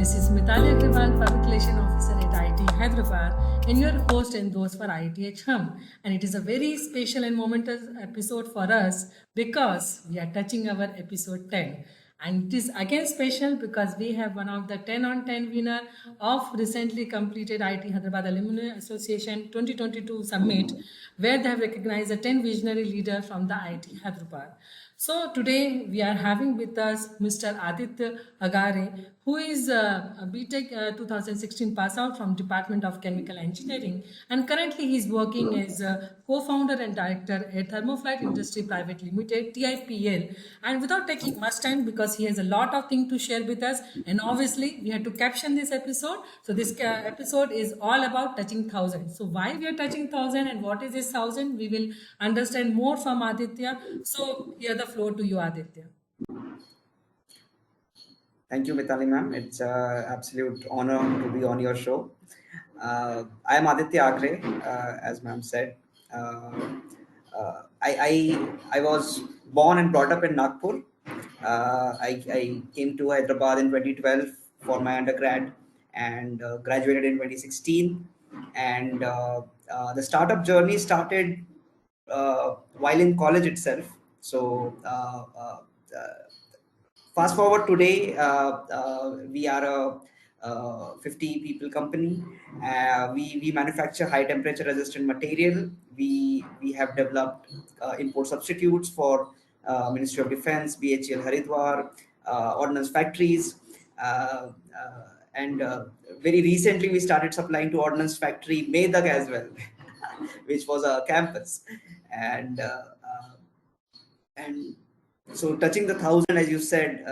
This is Mitalee Agrawal, Public Relation Officer at IIT Hyderabad, and your host and those for IITH Hum. And it is a very special and momentous episode for us because we are touching our episode 10. And it is again special because we have one of the 10 on 10 winner of recently completed IIT Hyderabad Alumni Association 2022 Summit, where they have recognized the 10 visionary leaders from the IIT Hyderabad. So today we are having with us Mr. Aditya Aagare, who is a BTech 2016 pass out from Department of Chemical Engineering, and currently he is working as a co-founder and director at Thermoflight Industry Private Limited (TIPL). And without taking much time, because he has a lot of things to share with us, and obviously we have to caption this episode. So this episode is all about touching thousand. So why we are touching thousand and what is this thousand? We will understand more from Aditya. So here the floor to you, Aditya. Thank you, Mitalee ma'am. It's an absolute honor to be on your show. I am Aditya Aagare, as ma'am said. I was born and brought up in Nagpur. I came to Hyderabad in 2012 for my undergrad and graduated in 2016. And the startup journey started while in college itself. So fast forward today, we are a 50 people company. We manufacture high temperature resistant material. We have developed import substitutes for Ministry of Defense, BHEL Haridwar, ordnance factories. And very recently we started supplying to ordnance factory Medak as well, which was a campus. And so touching the thousand, as you said,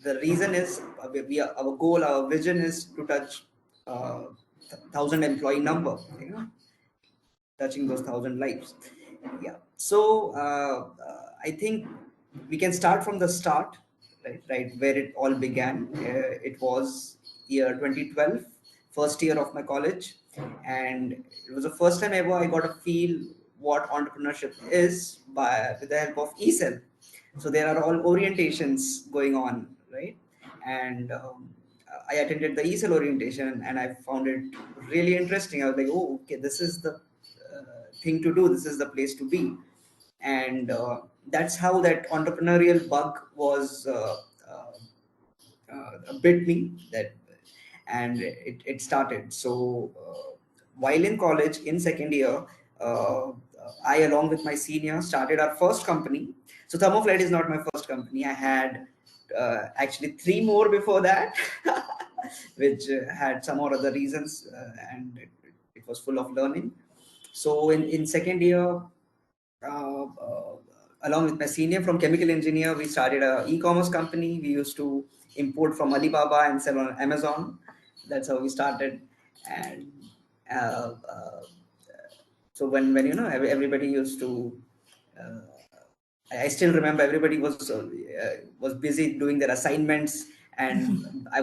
the reason is our goal, our vision is to touch 1,000 employee number, touching those 1,000 lives. Yeah. So I think we can start from the start, right where it all began. It was year 2012, first year of my college, and it was the first time ever I got a feel what entrepreneurship is with the help of E10. So there are all orientations going on, right? And I attended the E10 orientation and I found it really interesting. I was like, oh, okay, this is the thing to do. This is the place to be. And that's how that entrepreneurial bug was bit me. And it started. So while in college, in second year, I, along with my senior, started our first company. So Thermoflight is not my first company. I had actually 3 more before that, which had some or other reasons, and it was full of learning. So in second year, along with my senior from chemical engineer, we started a e-commerce company. We used to import from Alibaba and sell on Amazon. That's how we started. And so when everybody used to I still remember everybody was busy doing their assignments, and I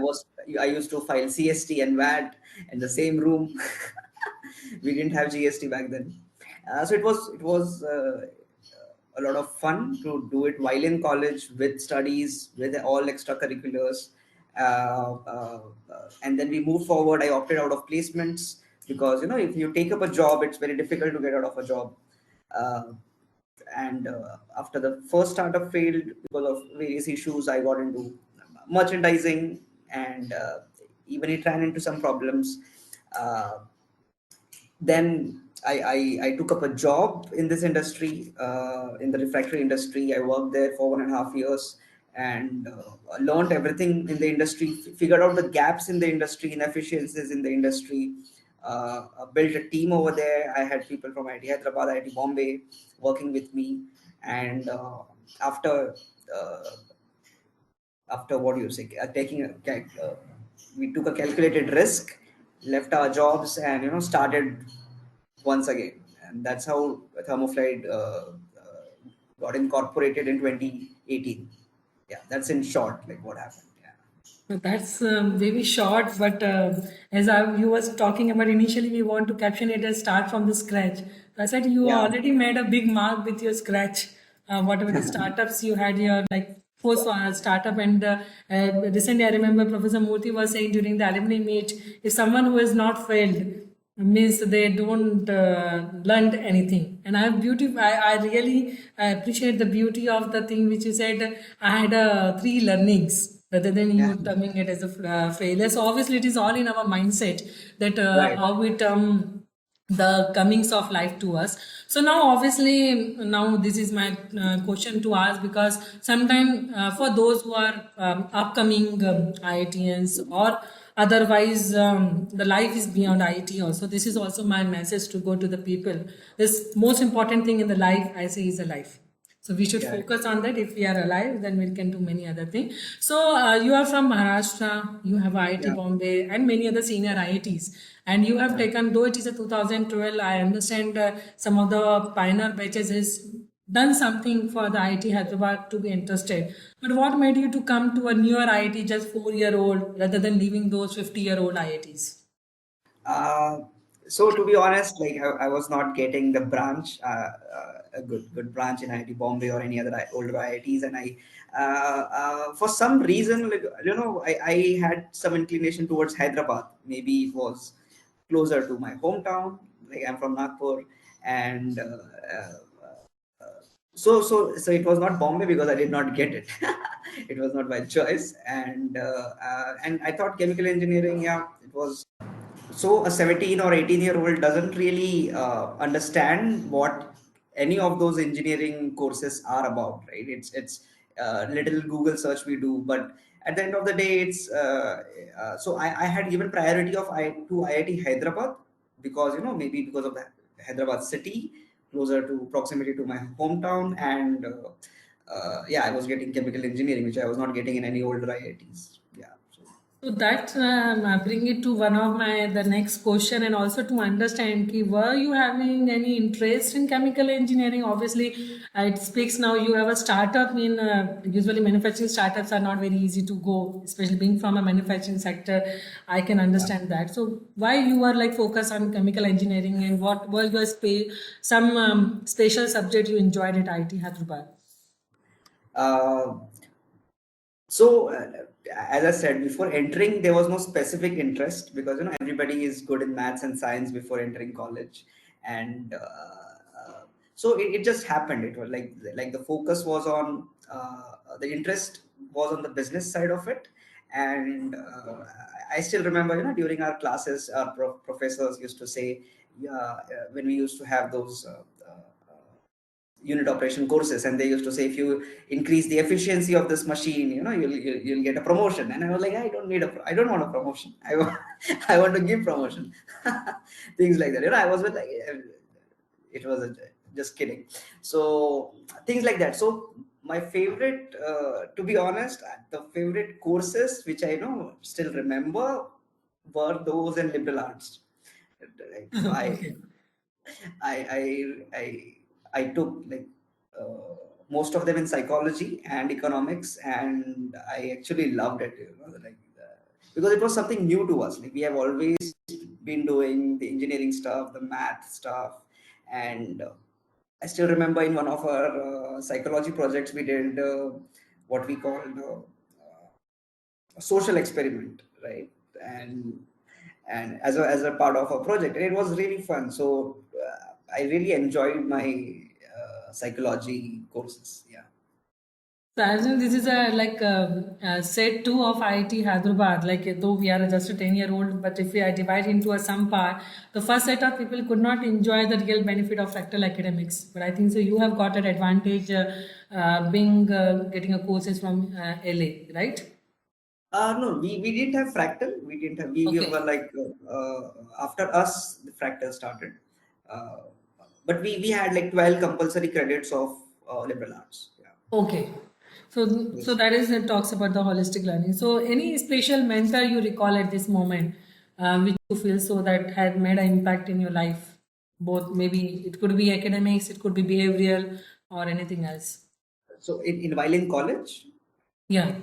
used to file CST and VAT in the same room. We didn't have GST back then. So it was a lot of fun to do it while in college, with studies, with all extracurriculars. And then we moved forward. I opted out of placements because if you take up a job, it's very difficult to get out of a job. And after the first startup failed because of various issues, I got into merchandising, and even it ran into some problems. Then I took up a job in this industry, in the refractory industry. I worked there for 1.5 years and learned everything in the industry, figured out the gaps in the industry, inefficiencies in the industry, built a team over there. I had people from IIT Hyderabad, IIT Bombay working with me. And after what do you say, we took a calculated risk, left our jobs, and started once again. And that's how Thermoflight got incorporated in 2018. Yeah, that's in short, like what happened. Yeah. That's very short, but you was talking about initially, we want to caption it as start from the scratch. So I said you Yeah. already made a big mark with your scratch. Whatever the startups you had here, like force for a startup. And recently, I remember Professor Murthy was saying during the alumni meet, if someone who has not failed means they don't learned anything. And I really appreciate the beauty of the thing which you said. I had three learnings rather than Yeah, you terming it as a failure. So obviously, it is all in our mindset that right. how we term the comings of life to us. So now obviously now this is my question to ask, because sometime for those who are upcoming IITians, or otherwise the life is beyond IIT also. This is also my message to go to the people. This most important thing in the life, I say, is a life. So we should Yeah, focus on that. If we are alive, then we can do many other things. So you are from Maharashtra, you have IIT yeah, Bombay and many other senior IITs. And you have yeah. taken, though it is a 2012, I understand some of the pioneer batches has done something for the IIT Hyderabad to be interested. But what made you to come to a newer IIT, just 4 year old, rather than leaving those 50-year-old IITs? Uh, so to be honest, like I was not getting the branch, a good branch in IIT Bombay or any other older IITs, and for some reason, like, I had some inclination towards Hyderabad. Maybe it was closer to my hometown. Like I'm from Nagpur, and so it was not Bombay because I did not get it. It was not by choice, and I thought chemical engineering. Yeah, it was. So a 17 or 18-year-old doesn't really understand what any of those engineering courses are about, right? It's little Google search we do, but at the end of the day, I had given priority to IIT Hyderabad because maybe because of the Hyderabad city, closer to proximity to my hometown, and yeah, I was getting chemical engineering, which I was not getting in any older IITs. Yeah. So, So that bring it to one of my the next question, and also to understand, ki, were you having any interest in chemical engineering? Obviously, it speaks now. You have a startup. In usually manufacturing startups are not very easy to go, especially being from a manufacturing sector. I can yeah. understand that. So why you are like focused on chemical engineering, and what were your some special subject you enjoyed at IIT Hyderabad? Uh, So, as I said before, entering there was no specific interest because everybody is good in maths and science before entering college, and so it just happened. It was like the focus was on the interest was on the business side of it, and I still remember during our classes, our professors used to say, yeah, when we used to have those. Unit operation courses, and they used to say if you increase the efficiency of this machine, you'll get a promotion. And I was like, I don't want a promotion. I want I want to give promotion. Things like that. I was with like it was just kidding. So things like that. So my favorite, to be honest, the favorite courses which I know still remember were those in liberal arts. Right? So Okay. I I I I took like most of them in psychology and economics, and I actually loved it. Because it was something new to us. Like we have always been doing the engineering stuff, the math stuff, and I still remember in one of our psychology projects we did what we called a social experiment, right? And as a part of a project, and it was really fun. So I really enjoyed my psychology courses. Yeah. So I think this is a like a set two of IIT Hyderabad. Like though we are just a 10-year-old, but if we are divided into a some part, the first set of people could not enjoy the real benefit of fractal academics. But I think so you have got an advantage being getting a courses from LA, right? No, we didn't have fractal. We didn't have. We were Okay. like after us, the fractal started. Uh, but we had like 12 compulsory credits of liberal arts. Yeah. Okay. So Yes. that is it talks about the holistic learning. So any special mentor you recall at this moment, which you feel so that had made an impact in your life, both maybe it could be academics, it could be behavioral, or anything else. So in while in college. Yeah.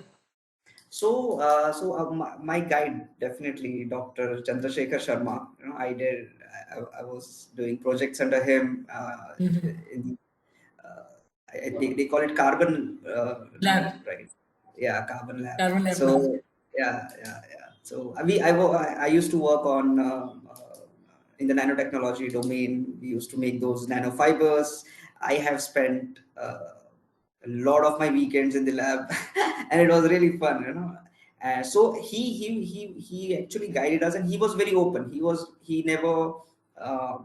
My guide definitely Dr. Chandrasekhar Sharma. I was doing projects under him. Mhm. In, uh, they call it carbon now, Lab. right? Yeah, carbon lab. Carbon lab now. So yeah. So I used to work on in the nanotechnology domain. We used to make those nanofibers. I have spent a lot of my weekends in the lab, and it was really fun, so he actually guided us, and he was very open. He never uh,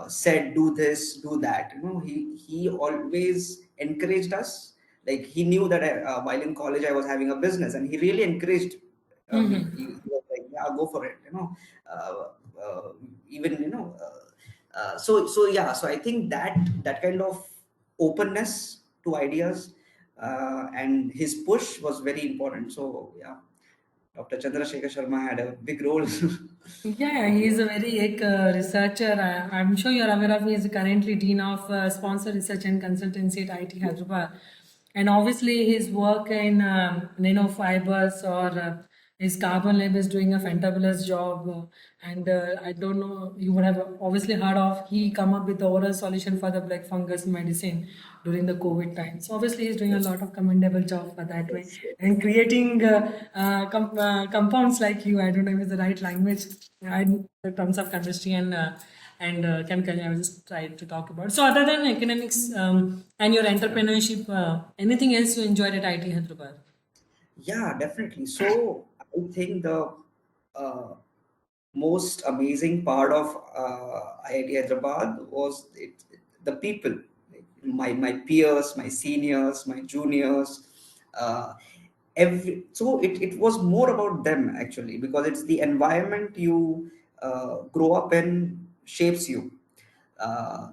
said do this, do that. He always encouraged us. Like, he knew that while in college I was having a business, and he really encouraged me. He was like, yeah, go for it. Uh, Even so I think that kind of openness to ideas and his push was very important. So yeah, Dr. Chandrasekhar Sharma had a big role. Yeah, he is a very researcher. I'm sure you're aware of. He is currently Dean of Sponsor Research and Consultancy at IIT Hyderabad. And obviously, his work in nanofibers or his carbon lab is doing a fantabulous job. And I don't know, you would have obviously heard of, he come up with the oral solution for the black fungus medicine during the COVID time. So obviously, he's doing a Yes, lot of commendable job for that way. yes, yes. And creating compounds like you, I don't know if it's the right language, in terms of chemistry and chemical, I was just trying to talk about. So other than academics and your entrepreneurship, anything else you enjoyed at IIT Hyderabad? Yeah, definitely. So I think the uh, most amazing part of IIT Hyderabad was the people, like my peers, my seniors, my juniors. Uh, it was more about them, actually, because it's the environment you grow up in shapes you. I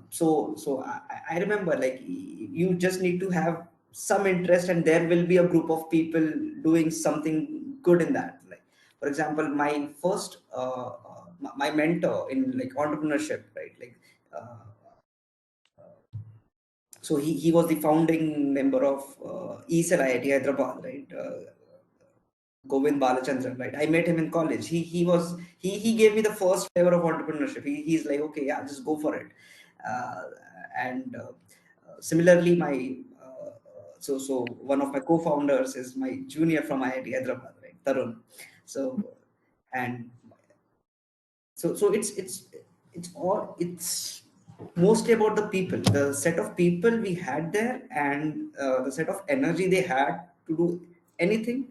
remember, like, you just need to have some interest, and there will be a group of people doing something good in that. Like, for example, my first my mentor in, like, entrepreneurship, right? Like, uh, so he was the founding member of E10 IIT Hyderabad, right? Govind Balachandran, right? I met him in college. He gave me the first flavor of entrepreneurship. He's like, okay, yeah, just go for it. Uh, and Similarly, my one of my co-founders is my junior from IIT Hyderabad, right? Tarun. So and it's mostly about the people, the set of people we had there, and the set of energy they had to do anything.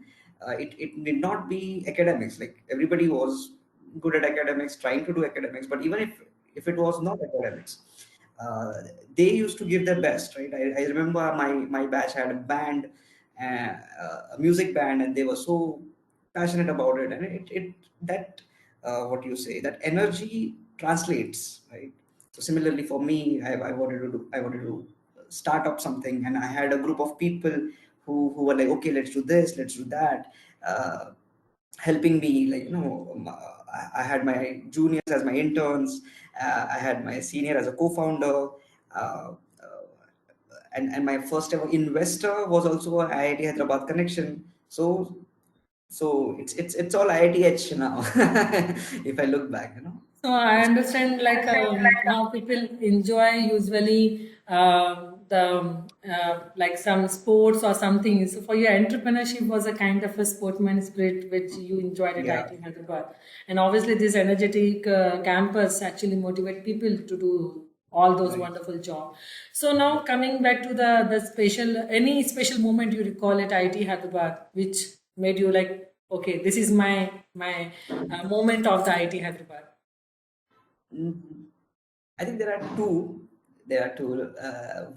It need not be academics. Like, everybody was good at academics, trying to do academics, but even if it was not academics, uh, they used to give their best, right? I remember my batch had a band, a music band, and they were so passionate about it, and it that what you say, that energy translates, right? So similarly for me, I wanted to start up something, and I had a group of people who were like, okay, let's do this, let's do that, uh, helping me, like, I had my juniors as my interns, I had my senior as a co-founder, uh, and my first ever investor was also an IIT Hyderabad connection. So it's all IITH now. If I look back, So I understand like how people enjoy usually the like some sports or something. So for your entrepreneurship was a kind of a sportsman spirit which you enjoyed at yeah, IIT Hyderabad, and obviously this energetic campus actually motivate people to do all those right. wonderful job. So now coming back to the special, any special moment you recall at IIT Hyderabad which made you like, okay, this is my moment of the IIT Hyderabad. Mhm. I think there are two. There are two.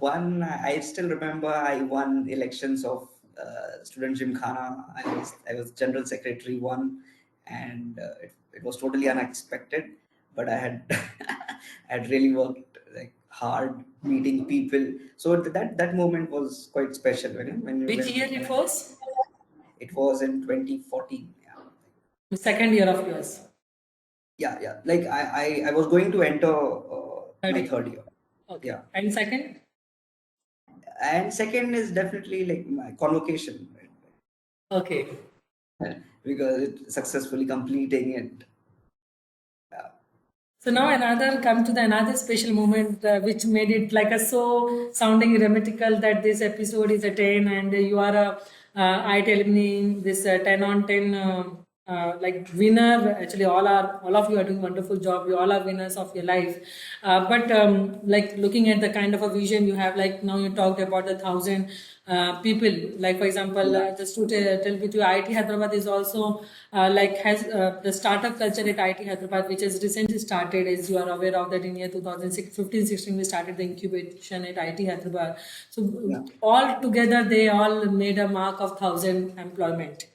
One, I still remember I won elections of student gymkhana. I was general secretary one, and it was totally unexpected. But I had I had really worked, like, hard, meeting people. So that moment was quite special Which year when it was? it was in 2014. Yeah. The second year of yours. Yeah. Like, I was going to enter Third my year. third year. Okay. Yeah. And second? And second is definitely, like, my convocation, Okay. right? Because it successfully completing it. Yeah. So now come to the another special moment which made it like a so sounding grammatical that this episode is a 10 and you are a IIT alumni, this 10 on 10 like winner. Actually all of you are doing wonderful job. You all are winners of your life. But like looking at the kind of a vision you have, like now you talked about the 1,000 people. Like for example, Yeah. just to tell with you, IIT Hyderabad is also like has the startup culture at IIT Hyderabad, which has recently started, as you are aware of that in year 2015-16 we started the incubation at IIT Hyderabad. So Yeah. all together they all made a mark of 1,000 employment.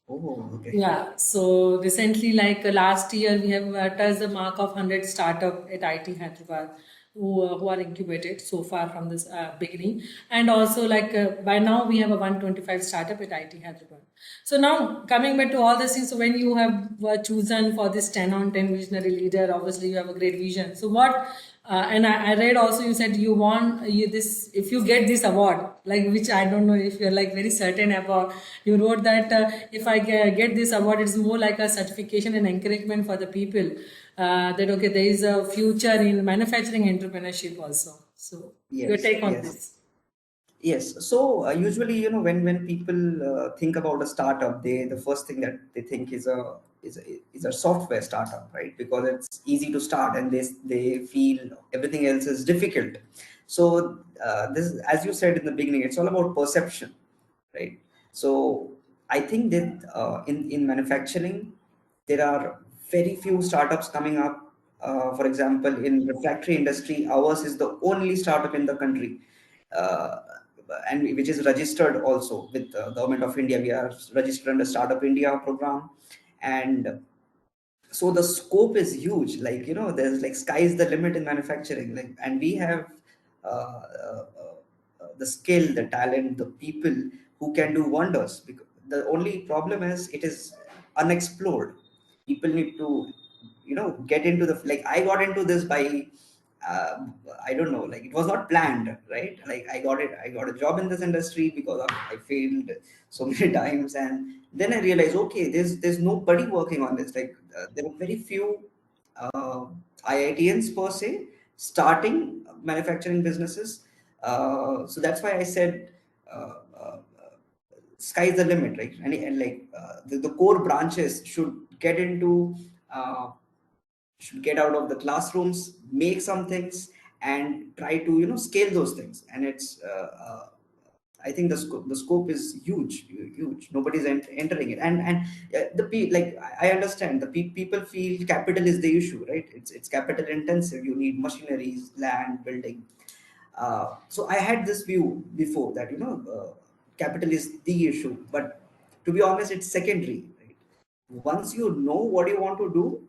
Oh, okay. Yeah, so recently, like last year, we have touched the mark of 100 startup at IT Hyderabad who are incubated so far from this beginning. And also, like by now, we have a 125 startup at IT Hyderabad. So now, coming back to all these things, so when you have chosen for this 10 on 10 visionary leader, obviously you have a great vision. So what and I read also you said you want you this if you get this award, like which I don't know if you're like very certain about. You wrote that if I get this award, it's more like a certification and encouragement for the people that okay, there is a future in manufacturing entrepreneurship also. So your Yes, take on yes. this? Yes. So usually, when people think about a startup, the first thing that they think is a software startup, right? Because it's easy to start, and they feel everything else is difficult. So this, as you said in the beginning, it's all about perception, right? So I think that in manufacturing, there are very few startups coming up. For example, in refractory industry, ours is the only startup in the country, uh, and which is registered also with government of India. We are registered under Startup India program, and so the scope is huge. Like, there's like sky is the limit in manufacturing. Like, and we have the skill, the talent, the people who can do wonders. Because the only problem is it is unexplored. People need to get into the, like, I got into this by uh, I don't know, like, it was not planned, right? Like, I got a job in this industry because I failed so many times, and then I realized, okay, there's nobody working on this. Like, there are very few uh, IITians per se starting manufacturing businesses. So that's why I said uh, uh, sky is the limit, right? And like the core branches uh, should get out of the classrooms, make some things, and try to scale those things. And it's I think the scope is huge, huge. Nobody's entering it, and like, I understand people feel capital is the issue, right? It's capital intensive. You need machineries, land, building. So I had this view before that capital is the issue, but to be honest, it's secondary. Right? Once you know what you want to do,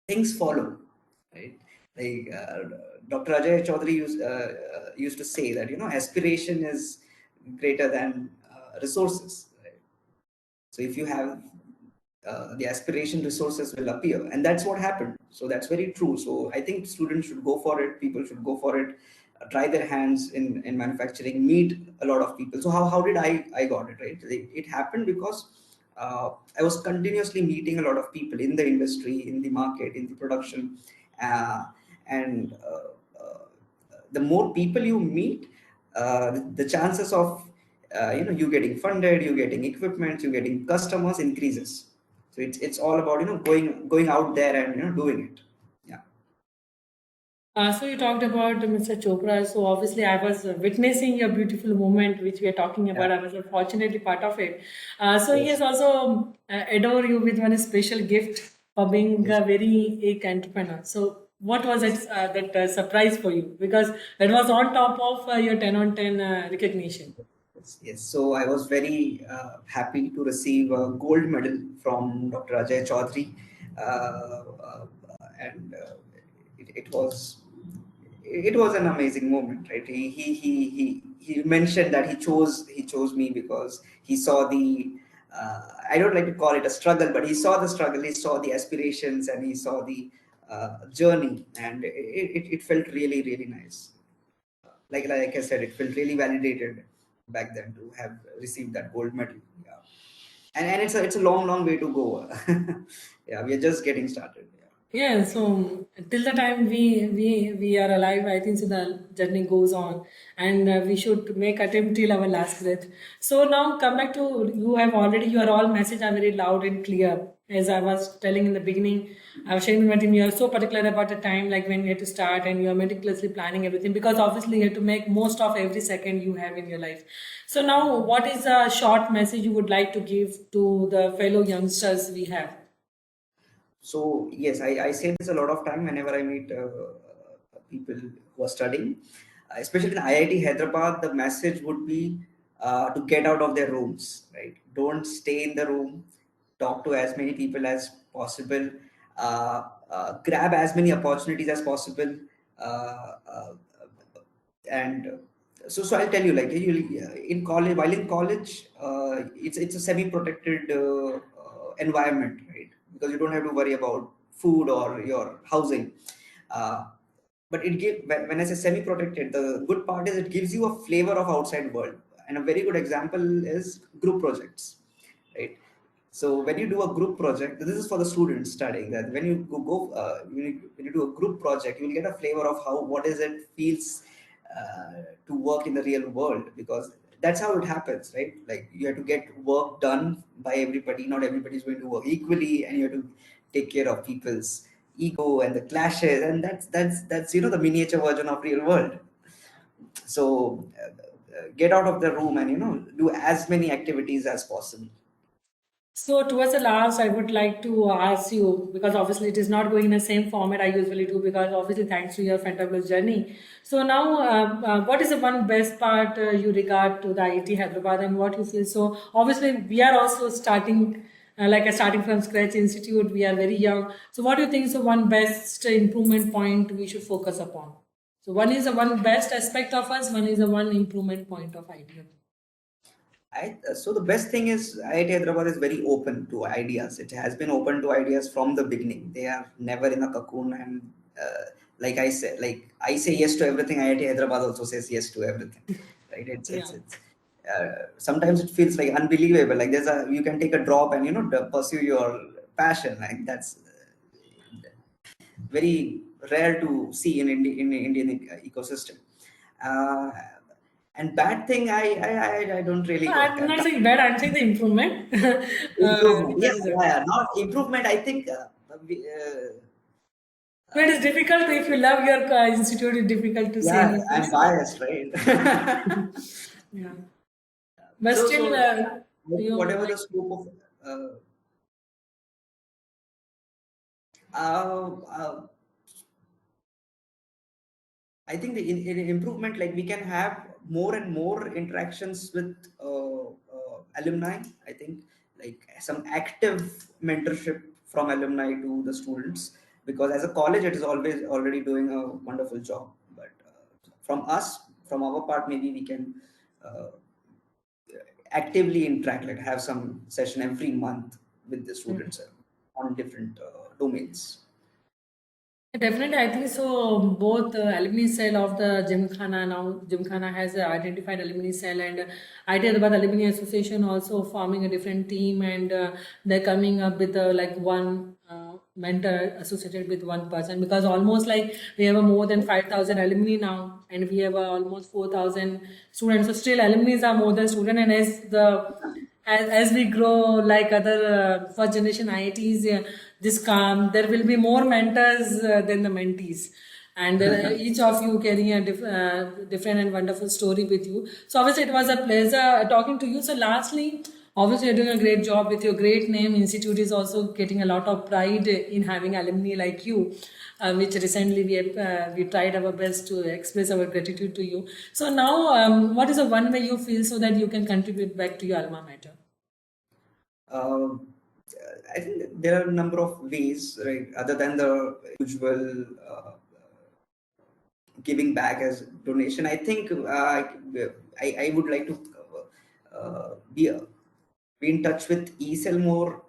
things follow, right? Like Dr. Ajay Chaudhary used to say that aspiration is greater than resources. Right? So if you have the aspiration, resources will appear, and that's what happened. So that's very true. So I think students should go for it. People should go for it. Try their hands in manufacturing. Meet a lot of people. So how did I got it, right? It happened because I was continuously meeting a lot of people in the industry, in the market, in the production, uh, and the more people you meet, the chances of you getting funded, you getting equipment, you getting customers increases. So it's all about going out there and doing it. Yeah. So you talked about Mr. Chopra. So obviously, I was witnessing your beautiful moment, which we are talking Yeah. about. I was unfortunately part of it. So he has Yes. also adore you with one special gift for being Yes. a very quick entrepreneur. So what was it that surprise for you? Because that was on top of your 10 on 10 recognition. Yes, yes. So I was very happy to receive a gold medal from Dr. Ajay Chaudhary, and it was an amazing moment, right? He mentioned that he chose me because he saw the I don't like to call it a struggle, but he saw the struggle, he saw the aspirations, and he saw the journey, and it felt really, really nice. Like I said, it felt really validated back then to have received that gold medal. Yeah, and it's a long, long way to go. Yeah, we are just getting started. Yeah. Yeah, so till the time we are alive, I think so the journey goes on, and we should make attempt till our last breath. So now come back to you have already your all message are very loud and clear. As I was telling in the beginning, I was sharing with my team, you are so particular about the time, like when you have to start, and you are meticulously planning everything because obviously you have to make most of every second you have in your life. So now, what is a short message you would like to give to the fellow youngsters we have? So yes, I say this a lot of time whenever I meet people who are studying, especially in IIT Hyderabad. The message would be to get out of their rooms. Right? Don't stay in the room. Talk to as many people as possible. Grab as many opportunities as possible. Uh, uh, and so I'll tell you, like you in college, while in college, it's a semi protected environment, right? Because you don't have to worry about food or your housing. uh, but it give when I say semi protected, the good part is it gives you a flavor of outside world. And a very good example is group projects, right? So when you do a group project, this is for the students studying, that when you when you do a group project, you will get a flavor of how what is it feels to work in the real world, because that's how it happens, right? Like you have to get work done by everybody. Not everybody is going to work equally, and you have to take care of people's ego and the clashes, and that's the miniature version of real world. So get out of the room and do as many activities as possible. So towards the last, I would like to ask you because obviously it is not going in the same format I usually do because obviously thanks to your fantabulous journey. So now, what is the one best part you regard to the IIT Hyderabad and what you feel? So obviously we are also starting like a starting from scratch institute. We are very young. So what do you think is the one best improvement point we should focus upon? So one is the one best aspect of us. One is the one improvement point of IIT. So the best thing is IIT Hyderabad is very open to ideas. It has been open to ideas from the beginning. They are never in a cocoon, and like I say yes to everything. IIT Hyderabad also says yes to everything, right? Yeah. Sometimes it feels like unbelievable. Like you can take a drop and pursue your passion. Like that's very rare to see in Indian ecosystem. Uh, and bad thing, I don't really No, I'm not saying bad. I'm saying the improvement. improvement. Yeah, Because yeah, yeah. Not improvement. I think no, it is difficult if you love your institute. It's difficult to say yeah, anything. I'm biased, right? Yeah, but So still, I think you whatever like. the scope of uh, uh, I think in improvement, like we can have more and more interactions with alumni. I think like some active mentorship from alumni to the students, because as a college, it is always already doing a wonderful job. But from us, from our part, maybe we can uh, actively interact, like have some session every month with the students on different domains. Definitely, I think so. Both alumni cell of the Gymkhana now, Gymkhana has identified alumni cell, and IT Hyderabad Alumni Association also forming a different team, and they're coming up with like one mentor associated with one person because almost like we have a more than 5,000 alumni now, and we have almost 4,000 students. So still, alumni are more than student, and as we grow like other first generation IITs, this come there will be more mentors than the mentees, and each of you carrying a different and wonderful story with you. So obviously it was a pleasure talking to you. So lastly, obviously you're doing a great job with your great name. Institute is also getting a lot of pride in having alumni like you. Which recently we tried our best to express our gratitude to you. So now, what is the one way you feel so that you can contribute back to your alma mater? Um, I think there are a number of ways, right, other than the usual giving back as donation. I think I would like to be in touch with ESL more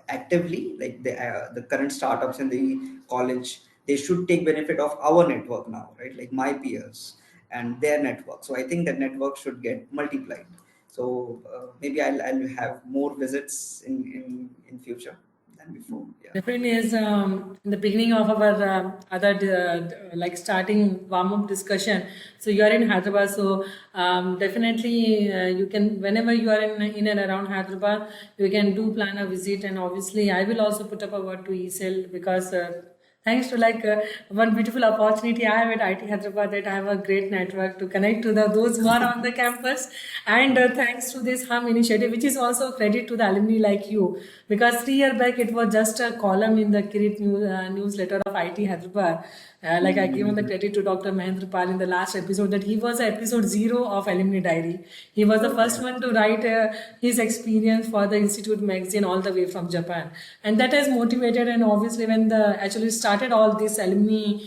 actively. Like the current startups in the college, they should take benefit of our network now, right? Like my peers and their network. So I think that network should get multiplied. So maybe I'll have more visits in future. than before. Yeah. Definitely, is in the beginning of our other like starting warm up discussion. So you are in Hyderabad, so definitely you can whenever you are in and around Hyderabad, you can do plan a visit, and obviously I will also put up a word to ESL because. Thanks to one beautiful opportunity I have at IT Hyderabad, that I have a great network to connect to those who are on the campus, and thanks to this HUM initiative, which is also credit to the alumni like you, because 3 years back it was just a column in the Kirit newsletter of IT Hyderabad. Like I given the credit to Dr. Mahendra Pal in the last episode that he was episode 0 of Alumni Diary. He was the first one to write his experience for the Institute magazine all the way from Japan, and that has motivated. And obviously, when the actually started all this alumni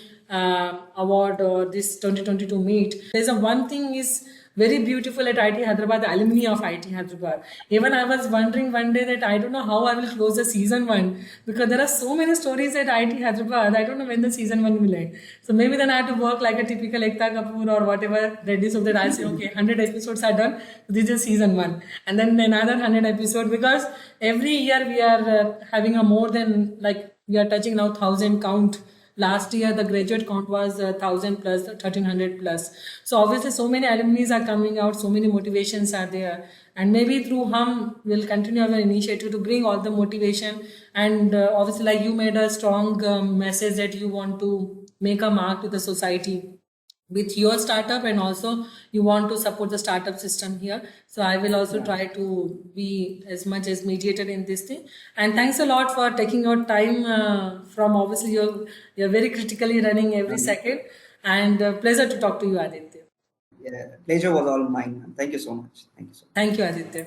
award or this 2022 meet, there's a one thing is very beautiful at IT Hyderabad, the alumni of IT Hyderabad. Even I was wondering one day that I don't know how I will close the season 1, because there are so many stories at IT Hyderabad. I don't know when the season 1 will end. So maybe then I have to work like a typical Ekta Kapoor or whatever ready, so that I say, okay, 100 episodes are done. This is season 1. And then another 100 episodes, because every year we are having a more than, like, we are touching now 1,000 count. Last year, the graduate count was 1,000 plus, 1,300 plus. So obviously, so many alumni are coming out, so many motivations are there. And maybe through HUM, we'll continue our initiative to bring all the motivation. And obviously, like you made a strong message that you want to make a mark to the society with your startup, and also you want to support the startup system here. So I will also try to be as much as mediator in this thing. And thanks a lot for taking your time from, obviously you're very critically running every second, and pleasure to talk to you, Aditya. Yeah, pleasure was all mine. Thank you so much. Thank you so much. Thank you, Aditya.